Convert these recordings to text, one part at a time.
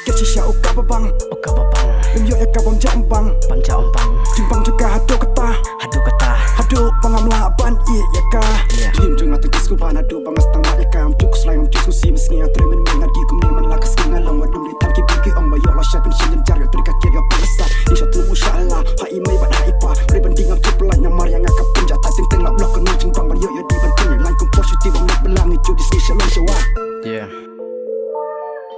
Kecil ukababang Lumyo ekabam jambang Jimbang juga hadu kata Hadu pangamlaban iya ka Lim jung atang kisku ban hadu bangas tang mat yakam Cukus layam cukus si mesngi atremen menga di kum neman lakas kinga lang wadum di tanki bigi ong bayok la syapin shinjan jar yo trika kiri pangsa insya tu mushallah ha imai ban ha ipa rebanding am cuplan nyamar yang akap penjat tating teng la blok kenu jimbang ban yo yo di ban teng lan kum positif am nak belangi cu dis shalom shawa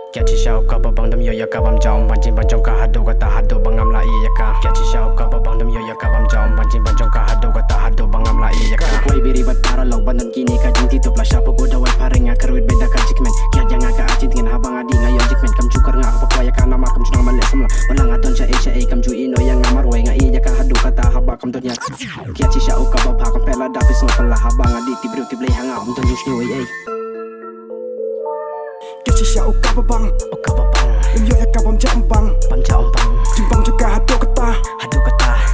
Kiaci syau ka babang dam yo ya ka bam jaum banjin banjong ka hadu kata hadu bangam la iya ka Kiaci syau ka babang dam yo ya ka bam jaum banjin banjong ka hadu kata hadu bangam la iya ka Koi biri bat para log bandan kini ka jing titop la syapo ko dawai parenga karwit beda ka jikmen Kia jangan ka acin tingin habang adi ngayon jikmen kam cukar nga apa kwaya ka namar kam sunang malik samla Walang aton sya e kam ju ino yang ngamar wai nga iya ka hadu kata haba kam dunya Kiaci syau ka babha kam pela dapis ngopal la habang adi tibriu tiblei hanga unton jus ni Kecil ukababang Lumyo ekabam jambang Jimbang juga hadu kata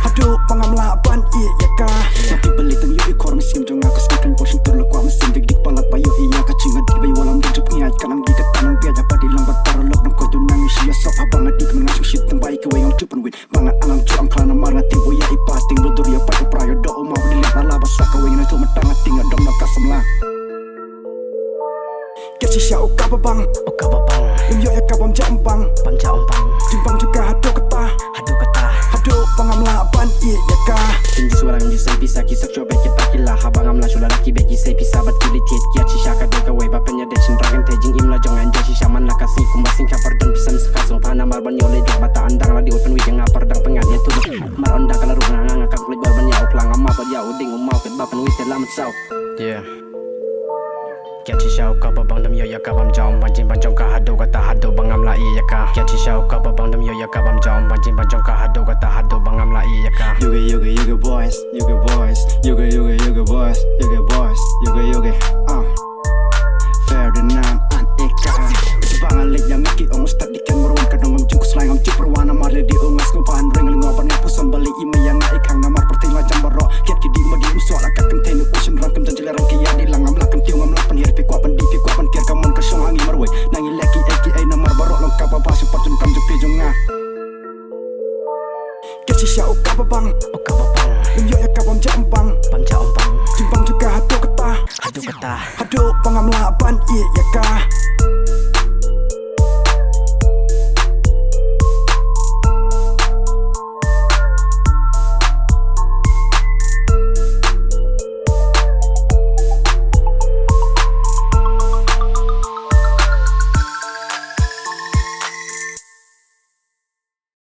Hadu pangamlaban iya ka Nanti beli tang yui kor mesin jong aku sekikan portion turlo kwa mesin dik palat bayo iya ka cinga di bayo walam dujub ngai kanang di katanang biaja padi lambat tarolok nang koy tunang isi ya sok abang adik mengasuk shit tang baik ke wayang cupan win banga alam cu am klana mar ngati boya ipa ting blodur ya pada prayo do mau dilihat ala basak ke wayang tu matang ting adom nak kasamla Kecil ukababang Lumyo ekabam jambang Jimbang juga hadu kata Hadu pangamlaban iya ka Tinji suara ngi sai bisa kisak coba kita kila habang amla shula laki beki sai bisa bat kulitit kia cisha ka deka wei bapenya de chin dragon tejing imla jangan jasi shaman la kasih kumbasing kapar dan pisam sekasong pana marban yole dok mata andang la di open wi yang apar dang pengatnya tu mar onda kala runa nganga kap kulit barban ya uklang amma pa ya uding umau ket bapan wi telamat sau Kiaci syau ka babang dam yo ya ka bam jaum banjin banjong ka hadu kata hadu bangam la iya ka Kiaci syau ka babang dam yo ya ka bam jaum banjin banjong ka hadu kata hadu bangam la iya ka Yoga boys Yoga boys Ferdinand Antika Sebangan lek yang ngaki ong ustad dikan meruan kadang om cukus laing om cip perwana marle di ungas ngupan ring ngopan ngapu sambali ime yang ngai kang namar perting lajam baro kiat ki di magi usol akak kentenu usin rangkem janjile rangki ya di langam lakam tiung am lapan hir pi kwapan di pi kwapan tiar kamon ka song angi marwe nangi leki eki ai namar baro long ka baba su patun kam jupi jonga Kecil ukababang Lumyo ekabam jambang Jimbang juga hadu kata Hadu pangamlaban iya ka